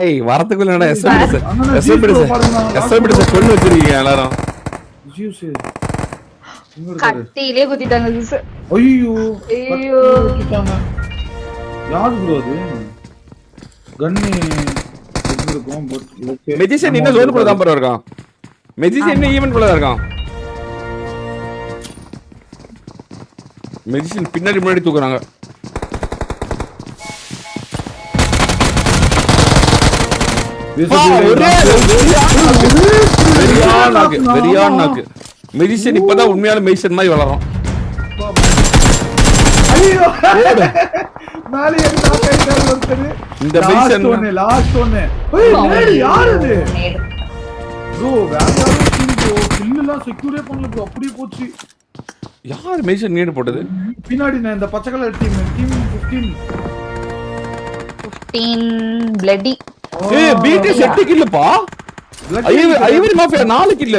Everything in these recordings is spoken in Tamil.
ஏய் வரதுக்குள்ள என்னடா எஸ்எம்பிடிஸ் கொண்டு வச்சிருக்கீங்க எல்லாரும். கத்தியிலே குத்திட்டாங்க ஜூஸ். ஐயோ ஐயோ குத்திட்டாங்க. யாரு ப்ரோ அது? கன்னு இருக்கும். பட் மெஜிஷியன் இன்னும் ஜோன் குள்ள தான் இருக்கான். மெஜிஷியன் இன்னும் ஈவென்ட் குள்ள இருக்கான். மெஜிஷியன் பின்னாடி முன்னாடி தூக்குறாங்க. மெஜிஷியன் இப்பதான் உண்மையான மெஜிஷியன் மாதிரி வளரும். இந்த மெஜிஷியன் லாஸ்ட் ஒன்னு. ஏய் யார் இது? ப்ரோ வேற ப்ரோ கில்லாம் செக்யூரே பண்ணல ப்ரோ, அப்படியே போச்சு. யார் மெஜிஷியன் நீடு போட்டது? பின்னாடி நான் இந்த பச்சை கலர் டீம் 15 bloody. ஏய் பிடி செட் கில்லப்பா. Ivory mafia 4 kill.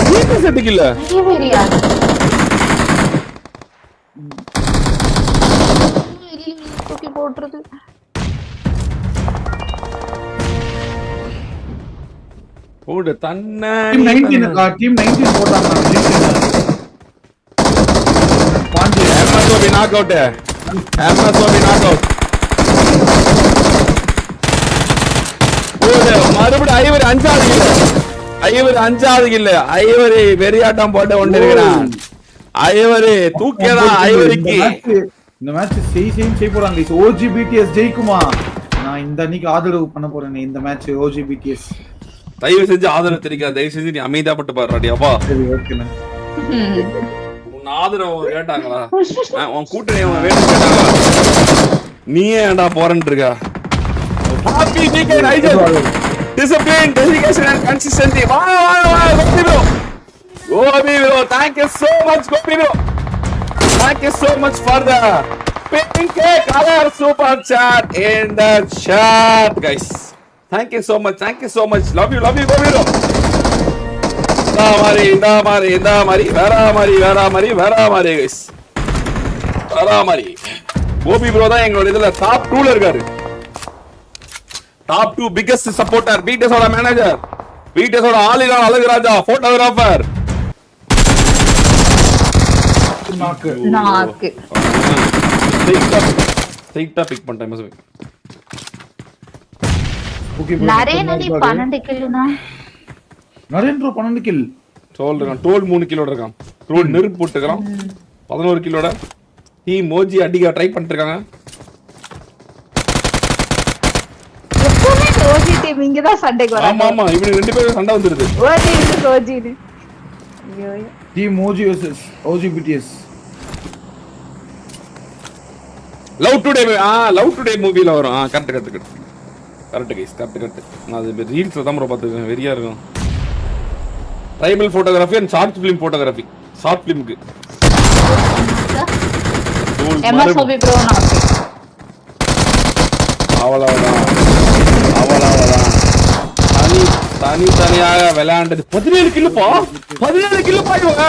பிடி செட் கில். ஐவரியா? தூக்கி போட்றது. ஓடு தன்ன டீம் 19 போட்டாங்க. பாஞ்சி MSOP knock out. MSOP knock out. மறுபடியும் ஐவரி 5வது கில். ஐவரி 5வது கில். ஐவரி வெறியாட்டம் போட்டு கொண்டிருக்கிறான். ஐவரி தூக்கியதா ஐவரிக்கு. இந்த மேட்ச் செய் போறாங்க. ஓஜி பிடிஎஸ் ஜெயிக்குமா? நான் இந்த அன்னைக்கு ஆதரவு பண்ண போறேன் இந்த மேட்ச் ஓஜி பிடிஎஸ். தயவு செஞ்சு ஆதரவு தெரிவிக்க. தயவு செஞ்சு நீ அமைதியாப்பட்டு பாருடி அப்பா. சரி ஓகேண்ணா. உன் ஆதரவு கேட்டாங்களா? உன் கூட்டணி வேணும் கேட்டாங்களா? நீயே ஏன்டா போறன்னு இருக்கா? Happy weekend, Nigel. Discipline, dedication, and consistency. Wow, Gopi bro. Gopi bro, thank you so much, Gopi bro. Thank you so much for the pink color super chat in the chat, guys. Thank you so much, Love you, Gopi bro. Da mari, vera mari, guys. Vera mari. Gopi bro தான் எங்களோட இதுல டாப் 2ல இருக்காரு. Top 2 biggest supporter, BTS oda manager, BTS oda Alilan Alagaraja, photographer. Knock. Take pick பண்ணிட்டேன் மசவே. ஓகே நரேனடி 12 கில்னா. Naren bro 12 kill. டோல் 3 கிலோட இருக்கான். டோல் நெருப்பு போட்டுக்கறான். 11 கிலோட. டீம் மோஜி அடிக்க ட்ரை பண்ணிட்டு இருக்காங்க. ஓஜி டீம் இங்க தான் சண்டைக்கு வராங்க. ஆமா இவங்க ரெண்டு பேரும் சண்டை வந்துருது. ஓஜி இது ஓஜி இது. ஐயோ team OG versus OG BTS. Love today மூவில வரும். Correct guys. நான் அது ரீல்ஸ்ல தான் ப்ரோ பாத்துக்கேன். வெரியா இருக்கும். Tribal photography and short film photography. Short ஃபிலிம்க்கு எம்எஸ்ஓபி ப்ரோ நான் அவ்வளவுதான். தனியாக விளையாண்டது 17 கில்லுப்பா. 17 கில்லுப்பா இவங்க.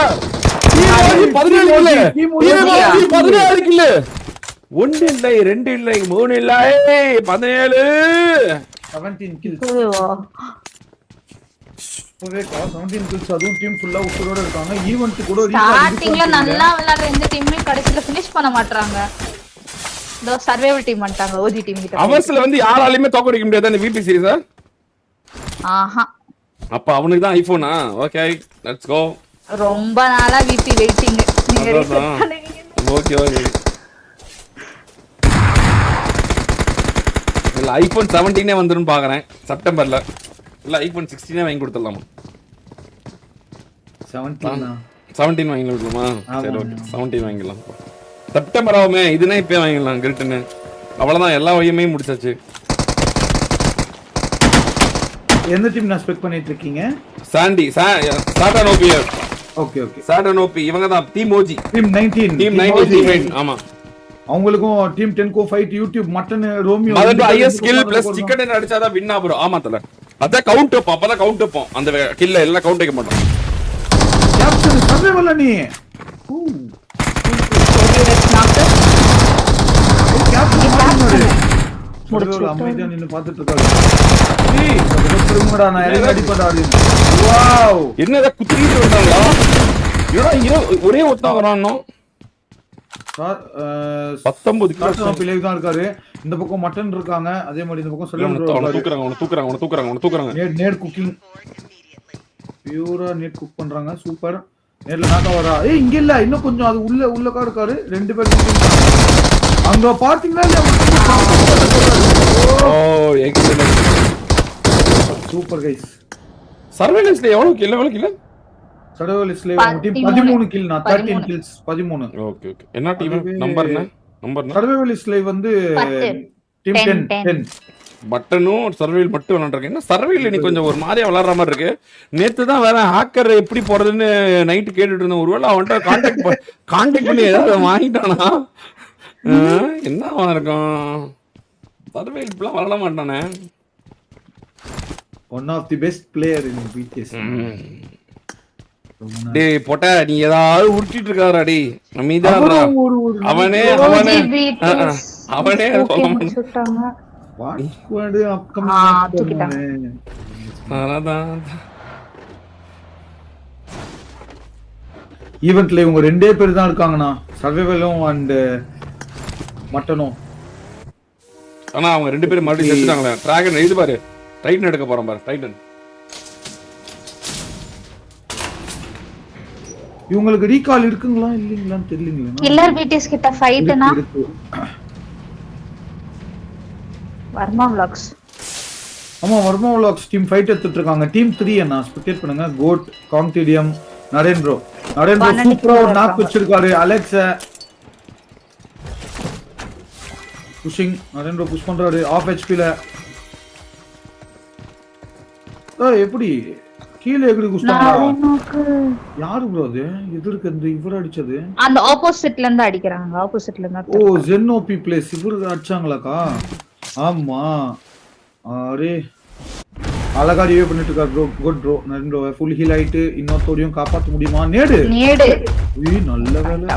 17 கில்லு. 1 இல்லை 2 இல்லை 3 இல்லை 17 கில்ஸ். Okay 17 kills. அதுவும் டீம் ஃபுல்லா உசுரோட இருக்காங்க. ஈவென்ட் கூட ஸ்டார்டிங்ல நல்லா விளையாடுற இந்த டீமே கடைசில ஃபினிஷ் பண்ண மாட்டறாங்க. இந்த சர்வைவல் டீம் வந்துட்டாங்க ஓஜி டீம் கிட்ட. அவர்ஸ்ல வந்து யாராலையுமே தோக்கடிக்க முடியாது அந்த விபி சீரிஸ். ஆஹா அப்ப அவனுக்கு தான் ஐபோனா? Okay let's go. ரொம்ப நாளா விபி வெயிட்டிங். நீங்க ரிசர்ச் பண்ணுவீங்க. ஓகே இல்ல ஐபோன் 17 வந்துரும் பாக்குறேன் செப்டம்பர்ல. இல்ல ஐபோன் 16 வாங்கி கொடுத்துடலாமா? 17 வாங்கி கொடுக்கலாமா? சரி ஓகே 17 வாங்கிடலாம். செப்டம்பர் ஆகுமே. இதுனா இப்பயே வாங்கிடலாம் கிரிட்டுன்னு. அவ்வளவுதான் எல்லா வழியுமே முடிச்சாச்சு. எந்த டீம் நான் ஸ்பெக் பண்ணிட்டு இருக்கீங்க? சாட்டன் ஓபி. ஓகே சாட்டன் ஓபி இவங்க தான் டீம் ஓஜி. டீம் 19 டீம் ஆமா. அவங்களுக்கும் team 10 go fight YouTube mutton Romeo Madan IS skill plus chicken அடிச்சாதான் வின் ஆ ப்ரோ. ஆமா தல. அத கவுண்ட் அப் அப்பதான் கவுண்ட் அப் அந்த கில்ல எல்லாம் கவுண்ட் வைக்க மாட்டோம். கேப்டன் சர்வைவல் நீ. சர்வேவில் அமைதியா நின்னு பாத்துட்டு இருக்காரு. ஏய் திரும்படா நான் இறங்கி அடிப்படா அப்படின்னு. வாவ் என்னடா குத்திட்டு வந்தாங்களா? ஏடா ஒரே ஒருத்தன் வரானோ? 19 கிலோ பிளேவ் தான் இருக்காரு. இந்த பக்கம் மட்டன் இருக்காங்க, அதே மாதிரி இந்த பக்கம் தூக்குறாங்க. நேட் குக்கிங் பியூரா நேட் குக் பண்றாங்க. சூப்பர். நேர்ல நாக்கா வரா. ஏய் இங்க இல்ல, இன்னும் கொஞ்சம் அது உள்ளக்கா இருக்காரு. ரெண்டு பேர் அங்க பாத்தீங்களா இல்ல? Oh excellent. Super guys. சர்வேலன்ஸ்ல எவ்வளவு கில்? சர்வேலன்ஸ்ல டீம் 13 கில், நான் 13 கில்ஸ் 13. ஓகே. என்ன டீம் நம்பர் என்ன? சர்வேலன்ஸ்ல வந்து டீம் 10. பட்டனும் சர்வேல் மட்டும் விளையாண்டுருக்கேன். என்ன சர்வேல் நீ கொஞ்சம் ஒரு மாதிரியா விளையாடுற மாதிரி இருக்கு. நேத்து தான் வேற ஹேக்கர் எப்படி போறதுன்னு நைட்டு கேட்டுட்டு இருந்தேன். ஒருவேளை அவன்கிட்ட கான்டாக்ட் பண்ணி ஏதாவது வாங்கிட்டானா? என்ன இருக்கும்? சர்வேல் இப்பெல்லாம் விளையாட மாட்டானே. One of the best player in BTS. டேய் போட்ட நீ ஏதாவது உருட்டிட்டு இருக்காரா? டேய் அமைதியா அவனே சுட்டாங்க. வாட்ஸ்வேர்ட் அப்கமிங் ஈவென்ட்ல இவங்க ரெண்டே பேர் தான் இருக்காங்கண்ணா, சர்வைவலும் அண்ட் மட்டனும். ஆனா அவங்க ரெண்டு பேரும் மறுபடியும் செத்துட்டாங்களே. டிராகன் இது பாரு, டைட்டன் எடுக்க போறோம் பாரு, டைட்டன். இவங்களுக்கு ரீகால் இருக்குங்களா இல்லீங்களான்னு தெரியலங்களா? கில்லர் பிடிஎஸ் கிட்ட ஃபைட்னா வர்மா vlogs. ஆமா வர்மா vlogs டீம் ஃபைட் எடுத்துட்டு இருக்காங்க. டீம் 3 அண்ணா ஸ்பெக்டேட் பண்ணுங்க. கோட், காங்டிடியம், நரேன் ப்ரோ சூப்பரா ஒரு நாக் வச்சிருக்காரு. Alex pushing, Naren bro push பண்றாரு ஆஃப் ஹெச்பி ல. எப்படி கீழ எகிரி குஸ்டாங்க? யாரு ப்ரோ அது? எதிர்க்க இந்த இவர அடிச்சது அந்த ஆப்போசிட்ல இருந்து அடிக்கறாங்க. ஆப்போசிட்ல இருந்து. ஓ ஜெனோபி பிளேஸ் இவர அடிச்சாங்களாக்கா? ஆமா. அரே அழகா ரிவே பண்ணிட்டு இருக்கார் bro. Good bro. Naren bro full heel ஆயிட்டு இன்னொருத்தரையும் காப்பாத்த முடியுமா? நேடு ஏய் நல்ல வேலை.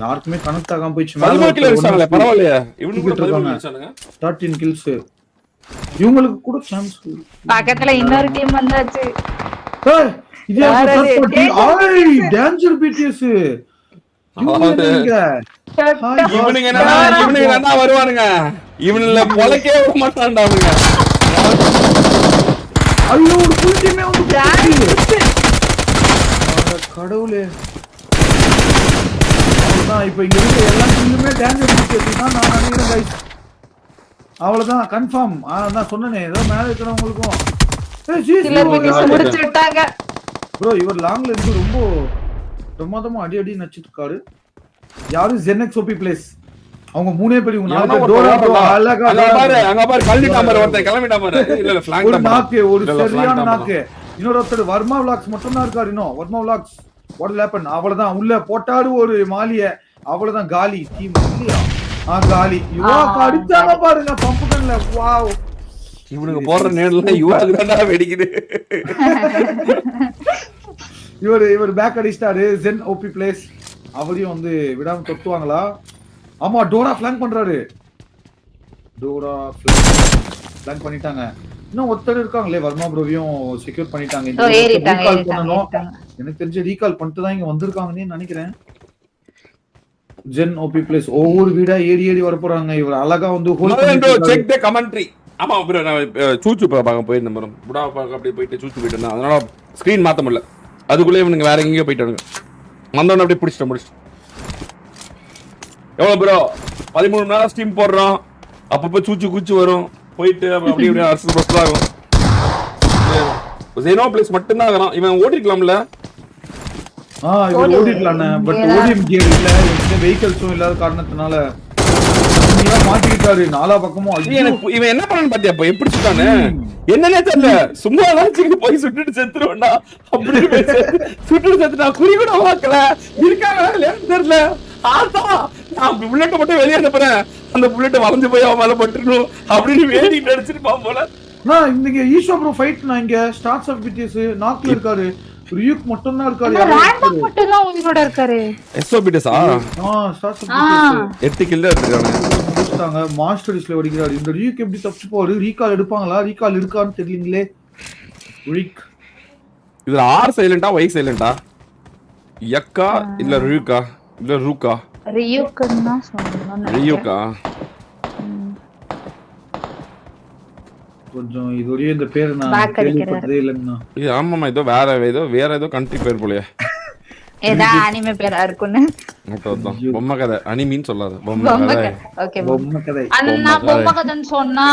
யாருக்குமே கனெக்ட் ஆகாம போயிச்சு. 13 கில் அடிச்சாங்களே பரவாயில்லையா? இவனுக்கு கூட 13 அடிச்சாங்க. 13 கில்ஸ். இவங்களுக்கு கூட சான்ஸ். பக்கத்துல இன்னொரு டீம் வந்தாச்சு. ஏய் இது யாரு? ஏய் டேஞ்சர் பிடிஎஸ். இவனுங்க என்ன வருவானுங்க? இவனுல பொலக்கே விட மாட்டான்டா அவனுங்க. ஐயோ ஒரு ஃபுல் டீமே வந்து கடவுளே. அவ்வளவுதான். இப்போ இங்க இருக்க எல்லா டீமுமே டேஞ்சர் பிடிஎஸ் தான் நான் நினைக்கிறேன் गाइस. அவ்வளவுதான் கன்ஃபார்ம். நான் சொன்னனே ஏதோ மேல இருக்கறவங்களுக்கும் முடிச்சிட்டாங்க ப்ரோ. இவர் லாங்ல இருந்து ரொம்ப பிரமாதமா அடி நச்சிட்டு இருக்காரு. யாரு ஜென்எக்ஸ் பிளேஸ். அவங்க மூணே பேர் இவங்க நாலு பேர். டோரா ப்ரோ அழகா அங்க பாரு கல்லிட்டா பாரு ஒருத்தன் கிளம்பிட்டா பாரு. இல்ல ஃப்ளாங்க் ஒரு நாக்கு, ஒரு சரியான நாக்கு. இன்னொருத்தர் வர்மா vlogs மட்டும் தான் இருக்காரு. இன்னும் Varma vlogs what will happen? அவ்வளவுதான் உள்ள போட்டாரு ஒரு மாலிய. அவ்வளவுதான் காலி டீம் இல்லையா? காலி. யுவாக்கு அடிச்சாங்க பாருங்க பம்ப் கன்ல. வாவ் இவனுக்கு போடுற நேர்ல யுவாக்கு தான்டா வெடிக்குது. இவர் பேக் அடிச்சாரு. ஜென் ஓபி பிளேஸ் அவரையும் வந்து விடாம தொட்டுவாங்களா? ஆமா டோரா ஃபிளாங்க் பண்றாரு. டோரா ஃபிளாங்க் பண்ணிட்டாங்க. இன்னும் ஒருத்தர் இருக்காங்களே வர்மா ப்ரோவையும் செக்யூர் பண்ணிட்டாங்க. ரீகால் பண்ணனும். எனக்கு தெரிஞ்ச ரீகால் பண்ணிட்டு தான் இங்க வந்திருக்காங்கன்னு நினைக்கிறேன். ஜென் ஓபி பிளேஸ் ஒவ்வொரு வீடா ஏறி வர போறாங்க. இவர் அழகா வந்து செக் தி கமெண்ட்ரி. ஆமா ப்ரோ நான் சூச்சு பார்க்க போயிருந்தேன் ப்ரோ. புடா பார்க்க அப்படியே போயிட்டு சூச்சு போயிட்டு இருந்தேன். அதனால ஸ்கிரீன் மாத்த முடியல. அதுக்குள்ளே இவனுங்க வேற எங்கேயோ போயிட்டானுங்க. வந்தோடனே அப்படியே பிடிச்சிட்டேன். எவ்வளவு ப்ரோ 13 மணி நேரம் ஸ்டீம் போடுறோம். அப்பப்போ சூச்சு வரும். போயிட்டு அப்படியே அரசு பஸ் ஆகும். ஜெனோ பிளேஸ் மட்டும் தான் ஆகலாம். இவன் ஓடிக்கலாம்ல? இவர் ஓடிடலானே. பட் ஓடிஎம் கியர் இல்ல, எந்த வெஹிக்கிள்ஸும் இல்லாத காரணத்தினால மாட்டிக்கிட்டாரு நாலா பக்கமும். இவன் என்ன பண்ணு பாத்தியா? எப்படி சுட்டானு என்னன்னே தெரியல. சும்மா தான் போய் சுட்டுட்டு செத்துருவேன்டா அப்படின்னு சுட்டுட்டு செத்துட்டா. குறி கூட பார்க்கல. இருக்காங்க இல்லையான்னு தெரியல. ஆத்தா நான் புல்லட்ட மட்டும் வெளியே அனுப்புறேன். அந்த புல்லட் வளைஞ்சு போய் அவன் மேல பட்டுரும் அப்படின்னு வேடிட்டு அடிச்சிருப்பான் போல. இன்னைக்கு ஈஷோ ப்ரோ ஃபைட் நான் இங்க ஸ்டார்ட்ஸ் ஆஃப் பிடிஎஸ் நாக்ல இருக்காரு. ரியூக் மட்டும் தான் இருக்காரு. ரேண்டம் மட்டும் தான் உங்களோட இருக்காரு. எஸ்ஓபிடிஸா? ஸ்டார்ட்ஸ் ஆஃப் பிடிஎஸ் 8 கில் எடுத்துறானே. எடுத்தாங்க. மாஸ்டர்ஸ்ல ஓடிக்கிறாரு. இந்த ரீக் எப்படி தப்பிச்சு போவாரு? ரீகால் எடுப்பாங்களா? ரீகால் இருக்கான்னு தெரியலீங்களே. ரீக் இதுல ஆர் சைலண்டா ஒய் சைலண்டா? யக்கா இல்ல ரூகா இல்ல ரூகா? ரியூக்குன்னா சொன்னேன். ரியூகா. கொஞ்சம் இதுவரையும் இந்த பேர் நான் Back கேள்விப்பட்டதே இல்லைங்கண்ணா. இது ஆமாமா ஏதோ வேற ஏதோ கண்ட்ரி பேர் போலயே. ஏதா அனிமே பேரா இருக்குன்னு. மொத்தம் பொம்மை கதை அனிமின்னு சொல்லாத. பொம்மை பொம்மை கதை. ஓகே. பொம்மை கதை. அண்ணா பொம்மை கதைன்னு சொன்னா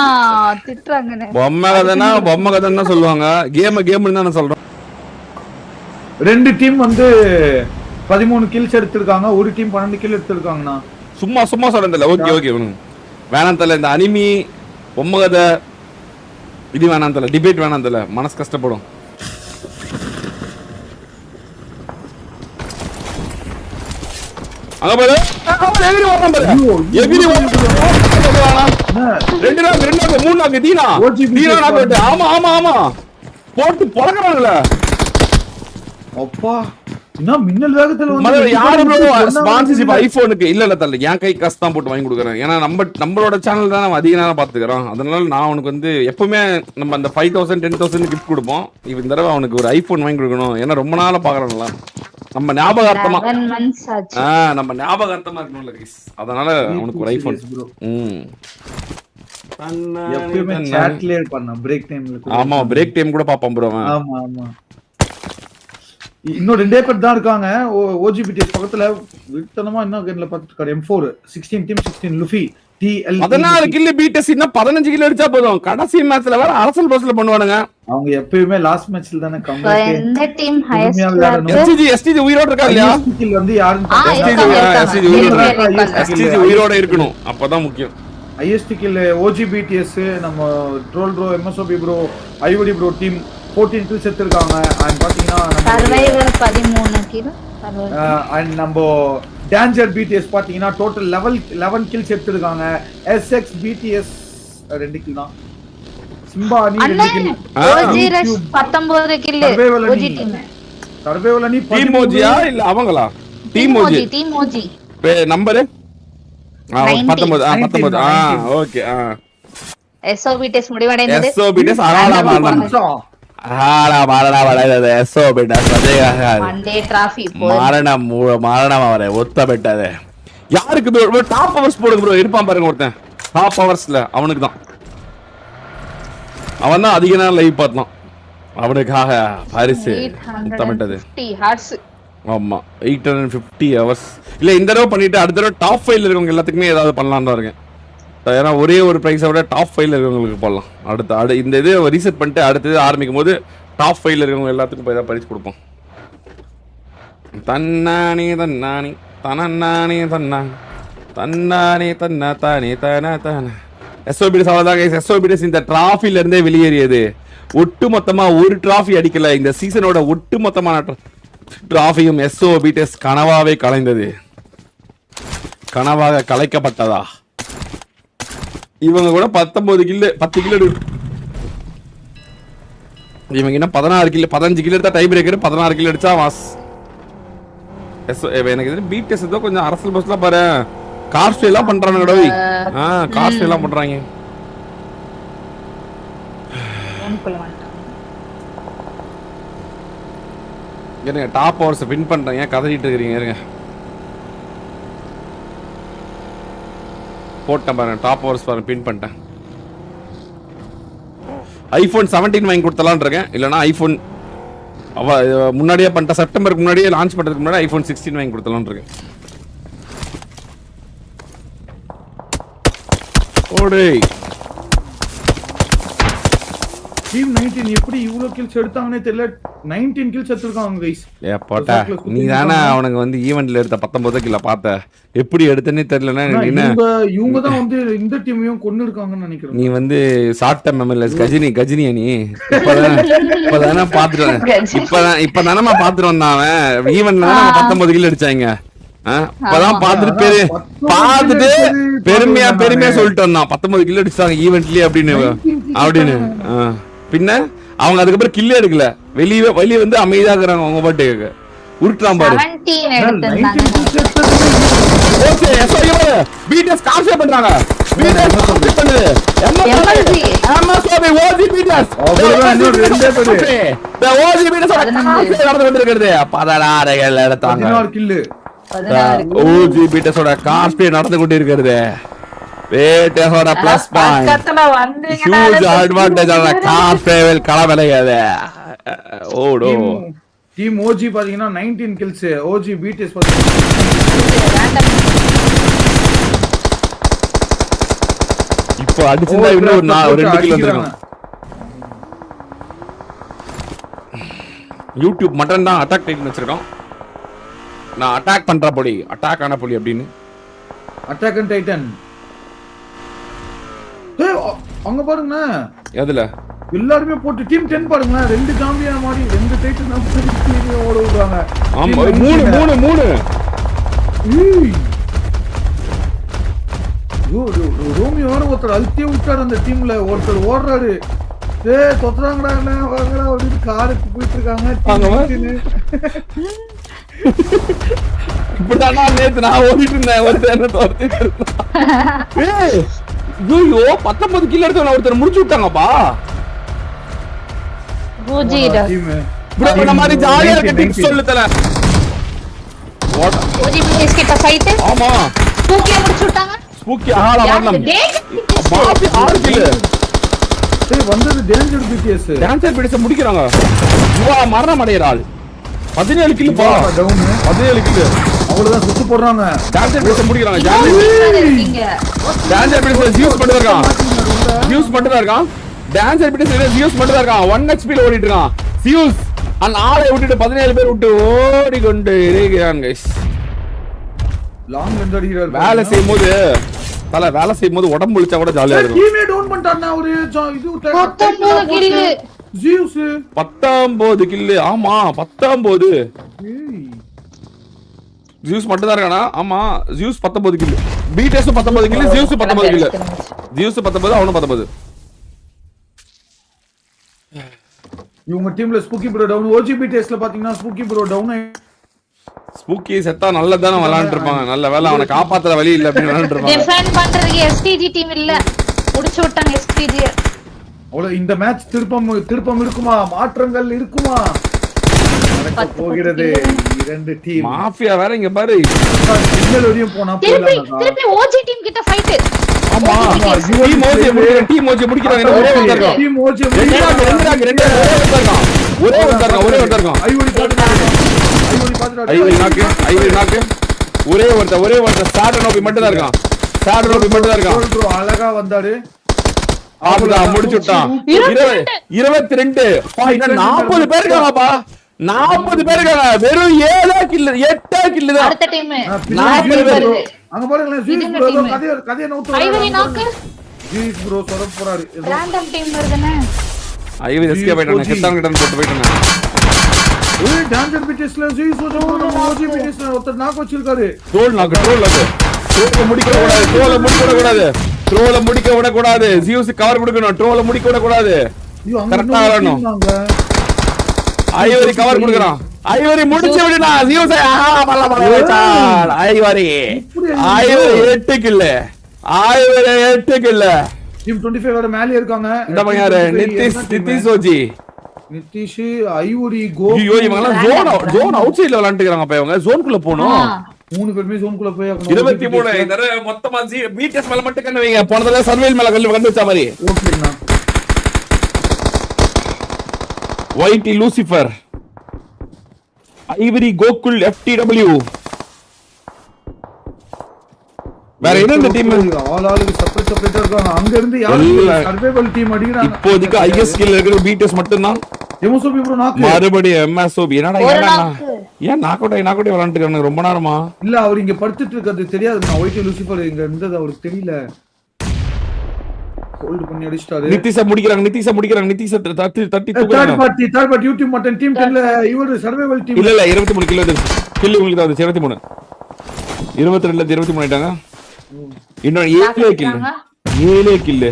திட்டுறாங்கன்னு. பொம்மை கதைன்னா சொல்லுவாங்க. கேம்னு தான் நான் சொல்றேன். 2 டீம் வந்து 13 கில்ஸ் எடுத்திருக்காங்க. ஒரு டீம் 12 கில் எடுத்திருக்காங்கண்ணா. சும்மா சொல்றேன். ஓகே வேணாம் தல. இந்த அனிமி பொம்மை கதை இது வேணாம் தல. டிபேட் வேணாம் தல. மனசு கஷ்டப்படும். அங்க பாரு. எகிரி ஓடுறான் பாரு. எகிரி ஓடுறான். 2 நாக்கு 3 நாக்கு தீனா. தீனா நாக்கு. ஆமா போட்டு பொளக்குறாங்கல. அப்பா என்ன மின்னல் வேகத்துல வந்து யாரு ப்ரோ ஸ்பான்சர்ஷிப் ஐபோனுக்கு இல்ல தல்ல. என் கை காசு தான் போட்டு வாங்கி கொடுக்குறேன். ஏன்னா நம்மளோட சேனல் தான் நம்ம அதிக நேரம் பாத்துக்கிறோம். அதனால நான் அவனுக்கு வந்து எப்பவுமே நம்ம அந்த 5000 10,000 கிஃப்ட் கொடுப்போம். இந்த தடவை அவனுக்கு ஒரு ஐபோன் வாங்கி கொடுக்கணும். ஏன்னா ரொம்ப நாளா பாக்குறான்ல. நம்ம ஞாபகார்த்தமா நம்ம ஞாபகார்த்தமா இருக்கணும்ல கைஸ். அதனால அவனுக்கு ஒரு ஐபோன். எப்பவுமே சாட்லயே இருப்பான். பிரேக் டைம்ல. ஆமா பிரேக் டைம் கூட பாப்பான் ப்ரோ. ஆமா இன்னும் 2 பேர் தான் இருக்காங்க. ஓஜிபிடிஎஸ் பக்கத்துல விட்டனமா என்ன கேம்ல பாத்துட்டாரு. M4 16 team 16 Luffy TL 14 kill BTS இன்னும் 15 கில் அடிச்சா போதும். கடைசி மேட்ச்ல வேற அரசல் பஸ்ல பண்ணுவானுங்க. அவங்க எப்பவுமே லாஸ்ட் மேட்ச்ல தான கம்பேக். எந்த டீம் ஹையஸ்ட் STG உயிரோட இருக்கா இல்லையா? கில் வந்து யாரும் STG உயிரோட இருக்கணும். அப்பதான் முக்கியம். ஹையஸ்ட் கில் ஓஜிபிடிஎஸ் நம்ம ட்ரோல் ப்ரோ MSOB ப்ரோ ஐவடி ப்ரோ டீம் 14 கில்ஸ் எடுத்திருக்காங்க. அண்ட் பாத்தீங்கன்னா சர்வைவர் 13 கில். அண்ட் நம்ம டேஞ்சர் பிடிஎஸ் பாத்தீங்கன்னா டோட்டல் 11 கில்ஸ் எடுத்திருக்காங்க. SX BTS 2 கில் தான். சிம்பா அணி 2 கில். ஓஜிரஸ் 19 கில். OG team. சர்வைவல் அணி டீம் ஓஜியா இல்ல அவங்களா? Team OG. Number 19. Okay. SOBTS முடிவடைந்தது. SOBTS மரணம் அவரை ஒத்த பெட்டது. யாருக்கு டாப் பவர்ஸ் போடுங்க ப்ரோ. இருப்பான் பாருங்க ஒருத்தன் டாப் பவர்ஸ்ல. அவனுக்கு தான். அவன் தான் அதிக நேரம் லைவ் பார்த்தான். அவனுக்காக பரிசு முத்தமிட்டது. ஆமா 850 hours. இல்ல இந்த தடவை பண்ணிட்டு அடுத்த தடவை டாப் 5ல இருக்கவங்க எல்லாத்துக்குமே ஏதாவது பண்ணலாம்னு தான் இருக்கேன். ஏன்னா ஒரே ஒரு பிரைஸை விட டாப் 5ல இருக்கவங்களுக்கு போடலாம். இந்த இது ரீசெட் பண்ணிட்டு அடுத்தது ஆரம்பிக்கும் போது டாப் 5ல இருக்கவங்க எல்லாத்துக்கும் ஏதாவது பரிசு கொடுப்போம். தன்னானே தன்னானி தனன்னானே தன்னான் தன்னானே தன்னா தானே தானே தானே. SOBTS அவ்வளோதான் கைஸ். SOBTS இந்த டிராஃபில இருந்தே வெளியேறியது. ஒட்டு மொத்தமா ஒரு டிராஃபி அடிக்கல. இந்த சீசனோட ஒட்டு மொத்தமான டிராஃபியும் SOBTS கனவாவே கலைந்தது. கனவாக கலைக்கப்பட்டதா? இவங்க கூட 19 கில்லு 10 கில்லு. இவங்க என்ன 16 கில்லு 15 கில்லு எடுத்தா டை பிரேக்கர். 16 கில்லு அடிச்சா வாஸ். எனக்கு இது பிடிஎஸ் ஏதோ கொஞ்சம் அரசல் பஸ்ல பாரு. கார்ஸ் எல்லாம் பண்றானுங்க டோய். கார்ஸ் எல்லாம் பண்றாங்க. இருங்க டாப் ஹவர்ஸ் வின் பண்றீங்க. கதறிட்டு இருக்கீங்க. இருங்க போட்டேன் பாருங்க. டாப் ஹவர்ஸ் பாருங்க பின் பண்ணிட்டேன். ஐபோன் 17 வாங்கி கொடுத்தலான்னு இருக்கேன். இல்லைனா ஐபோன் முன்னாடியே பண்ணிட்டேன். செப்டம்பருக்கு முன்னாடியே லான்ச் பண்றதுக்கு முன்னாடி ஐபோன் 16 வாங்கி கொடுத்தலான்னு இருக்கேன். ஓடே டீம் 19 எப்படி இவ்ளோ கில்ஸ் எடுத்தாங்கனே தெரியல. 19 கில்ஸ் எடுத்துட்டாங்க गाइस. போடா நீ தான அவனுக்கு வந்து ஈவென்ட்ல எடுத்த 19 கில்ல பார்த்த. எப்படி எடுத்தனே தெரியலனா என்ன இவங்க தான் வந்து இந்த டீமையும் கொன்னு இருக்காங்கன்னு நினைக்கிறேன். நீ வந்து ஷார்ட் டைம் மெமரிலஸ் கஜினி நீ இப்பதானே பாத்துறேன். இப்பதானே பாத்துட்டு வந்தான் அவன். ஈவென்ட்ல தான் 19 கில் அடிச்சாங்க. இப்பதான் பாத்துட்டு பெருமையா சொல்லிட்டு வந்தான் 19 கில் அடிச்சாங்க ஈவென்ட்லயே அப்படின்னு. பின்ன அவங்க அதுக்கப்புறம் கில்லே எடுக்கல. வெளியே வந்து அமைதியா இருக்கிறாங்க. அவங்க பாட்டு உருட்டுறான் பாரு. ஓகே எஸ்ஓ பிடிஎஸ் கான்செப்ட் பண்றாங்க பிடிஎஸ் கான்செப்ட் பண்ணுது எம்எஸ்ஓபி ஓஜி பிடிஎஸ் அவ்வளவுதான் இன்னும் ரெண்டே பேரு இந்த ஓஜி பிடிஎஸ் நடந்து கொண்டிருக்கிறது 16 எடுத்தாங்க 16 கில் ஓஜி பிடிஎஸ் ஓட காஸ்பே நடந்து கொண்டிருக்கிறது வேட்டேசோட பிளஸ் பாயிண்ட் பக்கத்துல வந்தீங்க ஹியூஜ் அட்வான்டேஜ் ஆன காஸ்பேவில் களவிலையாது ஓடோ டீம் ஓஜி பாத்தீங்கன்னா 19 கில்ஸ் ஓஜி பிடிஎஸ் பாத்தீங்கன்னா இப்போ அடிச்சிருந்தா இன்னும் ஒரு 2 கில் வந்திருக்கும் யூடியூப் மட்டன் தான் அட்டாக் டைட்டில் வச்சிருக்கோம் நான் அட்டாக் பண்ற புலி அட்டாக் ஆன புலி அப்படின்னு அட்டாக் அண்ட் டைட்டன் அங்க பாருங்க எதுல எல்லாருமே போட்டு டீம் 10 பாருங்க ரெண்டு சாம்பியன் மாதிரி ரெண்டு டைட்டன் ஓட விடுறாங்க ஆமா மூணு ரோமியோ வேற ஒருத்தர் அழுத்தியே விட்டாரு அந்த டீம்ல ஒருத்தர் ஓடுறாரு தொத்துறாங்கடா என்ன வாங்கடா அப்படின்னு காருக்கு போயிட்டு இருக்காங்க இப்படிதான் நேத்து நான் ஓடிட்டு இருந்தேன் ஒருத்தர் ஐயோ 19 கிலோ எடுத்து ஒருத்தர் முடிச்சு விட்டாங்கப்பா மாதிரி ஜாலியா இருக்க டிப்ஸ் சொல்லு தல ஓஜி பிடிஎஸ் கிட்ட ஃபைட் ஆமா ஸ்பூக்கியா முடிச்சு விட்டாங்க ஸ்பூக்கி ஆளா வரலாம் பாபி 6 கிலோ வந்தது டேஞ்சர் பிடிஎஸ் டான்சர் பிடிச்ச முடிக்கறாங்க இவா மரணம் அடையறாள் 17 கிலோ பா டவுன் 17 கிலோ அவ்வளவுதான் சுத்து போடுறாங்க டான்சர் பிடிச்ச முடிக்கறாங்க டான்சர் பிடிச்ச யூஸ் பண்ணிட்டு இருக்கான் டான்சர் பிடிச்ச யூஸ் பண்ணிட்டு இருக்கான் 1 HP ல ஓடிட்டு இருக்கான் சியூஸ் அந்த ஆளை விட்டுட்டு 17 பேர் விட்டு ஓடி கொண்டு இருக்கிறான் गाइस லாங் ரன் அடிக்கிறார் வேலை செய்யும்போது உடம்பு ஒளிச்சா கூட ஜாலியா இருக்கும் டீமே டவுன் பண்ணிட்டானா ஒரு இது 19 கில் ஜியூஸ் 19 கில் ஆமா 19 ஜியூஸ் மட்டும் தான் இருக்கானா ஆமா Zeus 19 kill BTS 19 kill Zeus 19 kill Zeus 19 அவனும் 19 இவங்க டீம்ல ஸ்பூக்கி ப்ரோ டவுன் ஓஜிபி டெஸ்ட்ல பாத்தீங்கன்னா ஸ்பூக்கி ப்ரோ டவுன் ஸ்பூக்கி செத்தா நல்லதானே விளையாண்டு இருப்பாங்க நல்ல வேளை அவனை காப்பாத்துற வழி இல்ல அப்படி விளையாண்டு இருப்பாங்க டிஃபெண்ட் பண்றதுக்கு எஸ்டிஜி டீம் இல்ல முடிச்சு விட்டாங்க எஸ்டிஜி அவ்வளவு இந்த மேட்ச் திருப்பம் இருக்குமா மாற்றங்கள் இருக்குமா போகிறது இரண்டு டீம் மாஃபியா வேற இங்க பாரு சிக்னல் வரையும் போனா திருப்பி ஓஜி டீம் கிட்ட ஃபைட் ஆமா டீம் ஓஜி முடிக்கறாங்க ஒரே ஒருத்தர் இருக்கான் டீம் ஓஜி ரெண்டு ஒரே ஒருத்தர் இருக்கான் ஐவரி நாக்கு ஒரே ஒருத்தர் ஸ்டார்ட் நோபி மட்டும் தான் இருக்கான் ப்ரோ அழகா வந்தாரு ஆபுடா முடிச்சுட்டான் 22 40 பேர் இருக்காங்கப்பா 40 பேர் இருக்காங்க வெறும் 7 கில் 8 கில் தான் அடுத்த டீம் 40 பேர் அங்க பாருங்க ஜீஸ் ப்ரோ கதைய நவுத்து ஐவரி நாக்கு ஜீஸ் ப்ரோ சொல்ல போறாரு ரேண்டம் டீம் வருதுனே ஐவரி எஸ்கேப் ஆயிட்டானே கெட்டான் கிட்ட போட்டு போயிட்டானே ஏய் டான்சர் பிடிஎஸ்ல ஜீஸ் ஓஜி பிடிஎஸ்ல ஒருத்தர் நாக்கு வச்சிருக்காரு ட்ரோல் முடிக்க விட கூடாது ஜியூஸ் கவர் கொடுக்கணும் ட்ரோல முடிக்க விட கூடாது கரெக்ட்டா வரணும் ஐவரி கவர் கொடுக்கறான் ஐவரி முடிச்சு விடுனா ஜியூஸ் பல்ல ஐவரி 8 கில் டீம் 25 வர மேலே இருக்காங்க இந்த பையன் யாரு நிதிஷ் ஓஜி நிதிஷ் ஐவரி கோ ஐயோ இவங்க எல்லாம் ஜோன் அவுட் சைடுல விளையாண்டுக்கறாங்க அப்ப இவங்க ஜோன்குள்ள போணும் மூணு பேருமே ஜோன்குள்ள போய் 23 இந்த மொத்தமா பிடிஎஸ் மேல மட்டும் கண்ணு வைங்க போன தடவை சர்வேல் மேல கண்ணு வச்ச மாதிரி ஓகேண்ணா ஒயிட்டி லூசிஃபர் ஐவரி கோகுல் FTW வேற என்ன டீம் ஆளுக்கு செப்பரேட்டா இருக்காங்க அங்க இருந்து யாரு சர்வைவல் டீம் அடிக்குறாங்க இப்போதைக்கு ஐஎஸ் ஸ்கில் இருக்கிற பிடிஎஸ் மட்டும் தான் எம்எஸ்ஓபி ப்ரோ நாக்கு மறுபடியும் எம்எஸ்ஓபி என்னடா ஏன் நாக் அவுட் விளையாண்டுட்டு ரொம்ப நேரமா இல்ல அவர் இங்க படுத்துட்டு இருக்கிறது தெரியாது நான் ஒயிட்டி லூசிஃபர் இங்க இருந்தது அவருக்கு தெரியல ஹோல்ட் பண்ணி அடிச்சாரு நிதிஷ முடிக்கறாங்க நிதிஷ தட்டி தூக்குறாங்க third party YouTube mutton team 10ல இவர் சர்வைவல் டீம் இல்ல 23 கிலோ கில் உங்களுக்கு தான் 23 22ல 23 ஆயிட்டாங்க இன்னும் 7 கில் 32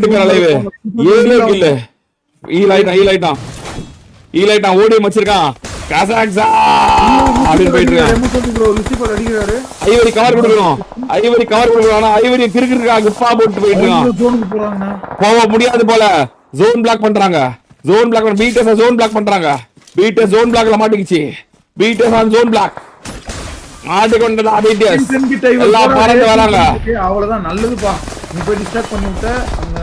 பேர் அலைவு 7 கில் ஈலைட்டான் ஓடி வச்சிருக்கான் கசாக்ஸா அப்படின்னு போயிட்டு இருக்கான். ப்ரோ லுசிபர் அடிக்கிறாரு. ஐவரி கவர் கொடுக்கணும். ஐவரி கவர் கொடுக்கணும். ஆனா ஐவரி கிறுக்கிருக்கா குப்பா போட்டு போயிட்டு இருக்கான். ஜோனுக்கு போறாங்கண்ணா. போக முடியாது போல. ஜோன் பிளாக் பண்றாங்க. ஜோன் பிளாக் பண்ண பீட்டஸ் ஜோன் பிளாக் பண்றாங்க. பீட்டஸ் ஜோன் பிளாக்ல மாட்டிக்கிச்சு. பீட்டஸ் ஆன் ஜோன் பிளாக். மாட்டிக்கொண்டது பீட்டஸ். எல்லாம் பறந்து வராங்க. அவ்வளவுதான் நல்லதுப்பா. நீ போய் டிஸ்டர்ப் பண்ணி விட்ட அங்க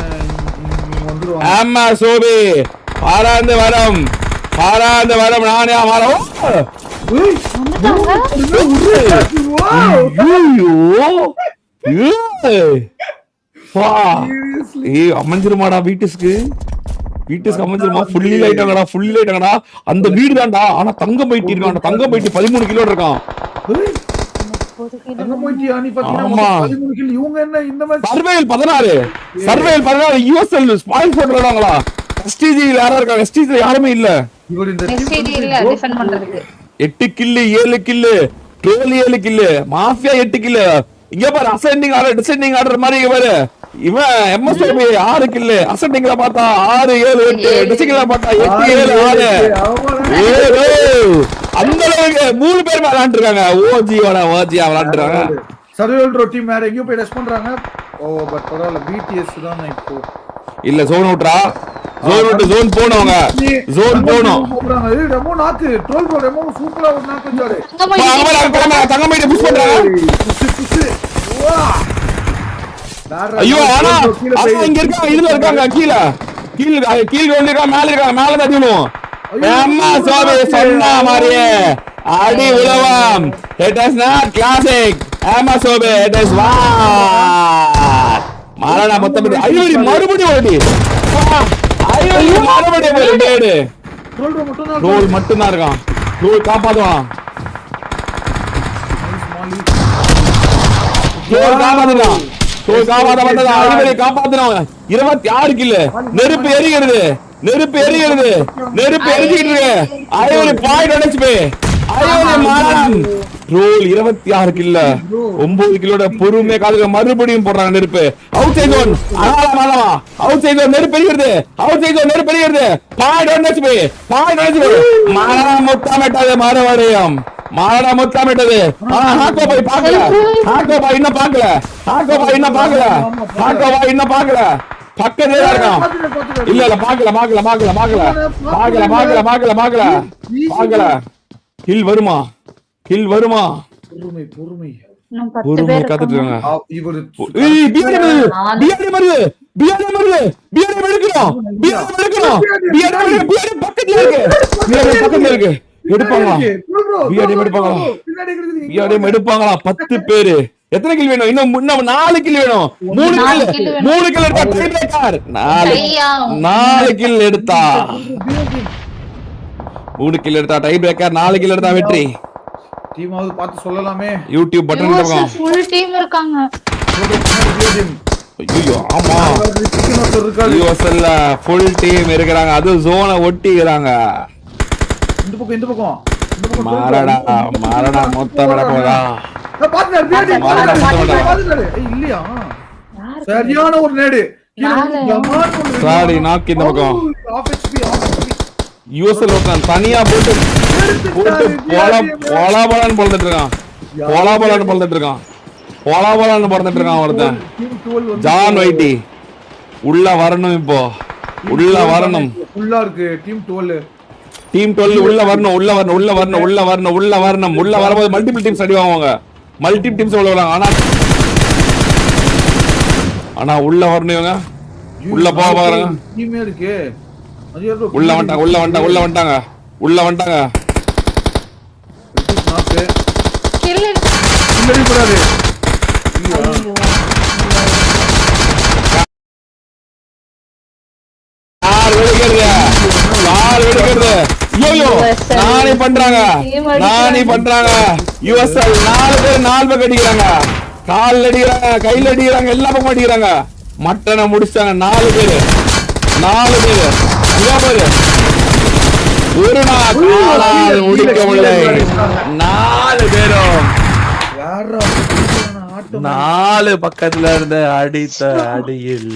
வந்துருவாங்க. ஆமா சோபி. பறந்து வரும். பறந்து வரும். நானே வரோம். அமைஞ்சிருமாடா வீட்டுக்கு அமைஞ்சிருமா? ஃபுல்லி லைட்டாங்கடா. அந்த வீடு தான்டா. ஆனா தங்கம் போயிட்டு இருக்கான். தங்கம் போயிட்டு 13 கிலோ இருக்கான். சர்வேல் 16 யூஎஸ்எல் ஸ்பாயில் போட்டுறாங்களா? எஸ்டிஜி யாரா இருக்காங்க? எஸ்டிஜி யாருமே இல்ல. 8 கில்லு 7 கில்லு ட்ரோல் 7 கில்லு மாஃபியா 8 கில்லு. இங்க பாரு அசெண்டிங் ஆர்டர் டிசெண்டிங் ஆர்டர் மாதிரி இங்க பாரு. இவன் எம்எஸ்பி 6 கில்லு அசெண்டிங்ல பார்த்தா 6 7 8 டிசெண்டிங்ல பார்த்தா 8 7 6 அந்த அளவுக்கு 3 பேர் விளையாண்டு இருக்காங்க. ஓஜியா விளையாண்டு இருக்காங்க. சர்வைவல் டீம் வேற எங்கேயோ போய் ரெஸ்ட் பண்றாங்க. ஓ பட் பரவாயில்ல பிடிஎஸ் தான் இப்போ இல்ல ஜோன் அவுட்ரா. ஜோன் அவுட் ஜோன் போனவங்க ஜோன் போனோம். ரெமோ நாக்கு ட்ரோல் ப்ரோ ரெமோ சூப்பரா ஒரு நாக்கு வச்சாரு. தங்கமேட புஷ் பண்றாங்க. ஐயோ ஆனா இங்க இருக்காங்க. இதுல இருக்காங்க. கீழ இருக்காங்க. மேல இருக்காங்க. மேல தான் அடிக்கணும். அம்மா சோபி சொன்ன மாதிரியே அடி உலவம். It is not classic. அம்மா சோபி it is what மாறனா மொத்தம் ஐவரி மறுபடியும் ஓடி. ஐவரி மறுபடியும் ஒரு டேடு. ரோல் மட்டும் தான் இருக்கான். ரோல் காப்பாத்துவான். ரோல் காப்பாத்துறான். ரோல் காப்பாத்த வந்ததா ஐவரி காப்பாத்துறான். 26 கில்ல. நெருப்பு எரிகிறது. நெருப்பு எரிஞ்சிட்டு இருக்கு. ஐவரி பாயிண்ட் அடிச்சு ஐவரி மாறன். ரோல் 26 கில்ல 9 கிலோட பொறுமையா காதுல மறுபடியும் போடுறாங்க நெருப்பு. அவுட் சைடு ஒன் ஆளமா அவுட் சைடு நெருப்பு எரியுது. பாயிண்ட் அடிச்சு மாறா முத்தாமட்டது மறுபடியும் மாறா முத்தாமட்டது. ஹாக்கோ பாய் பார்க்கல. இன்னும் பார்க்கல. பக்கத்துல இருக்கான். இல்ல பார்க்கல. கில் வருமா? பொறுமை காத்துட்டு இருக்காங்க. எடுப்பாங்களா? 10 பேரு. எத்தனை கில் வேணும்? இன்னும் 4 கில் வேணும். 3 கில் எடுத்தா டை பிரேக்கர். 4 கில் எடுத்தா 3 கில் எடுத்தா டை பிரேக்கர். 4 கில் எடுத்தா வெற்றி. டீமாவது பார்த்து சொல்லலாமே. யூடியூப் பட்டன் இருக்கும். ஃபுல் டீம் இருக்காங்க. ஐயோ ஆமா யூஎஸ்எல்ல ஃபுல் டீம் இருக்காங்க. அது ஜோனை ஒட்டிக்கிறாங்க. இந்த பக்கம் மாறடா மொத்தம் விட போதா? இல்லையா? சரியான ஒரு நேடு. சாரி நாக்கு இந்த பக்கம். யூஎஸ்எல் ஒருத்தன் தனியா போட்டு போலாபலான்னு பொழுதுட்டு இருக்கான். ஒருத்தன் ஜான் வைட்டி உள்ள வரணும். இப்போ உள்ள வரணும். ஃபுல்லா இருக்கு டீம் 12 உள்ள வரும்போது மல்டிபிள் டீம்ஸ் அடி வாங்குவாங்க. மல்டிபிள் டீம்ஸ் உள்ள வராங்க. ஆனா உள்ள வரணும். இவங்க உள்ள போக பாக்குறாங்க. டீமே இருக்கு. உள்ள வந்துட்டாங்க. நானே பண்றாங்க. யூஎஸ்எல் 4 பேர் 4 பக்கம் அடிக்கிறாங்க. கால் அடிக்கிறாங்க, கையில் அடிக்கிறாங்க, எல்லா பக்கம் அடிக்கிறாங்க. மட்டனை முடிச்சாங்க. 4 பேரு ஒரு நாள் முடிக்க முடியல. 4 பேரும் 4 பக்கத்துல இருந்த அடித்த அடியில்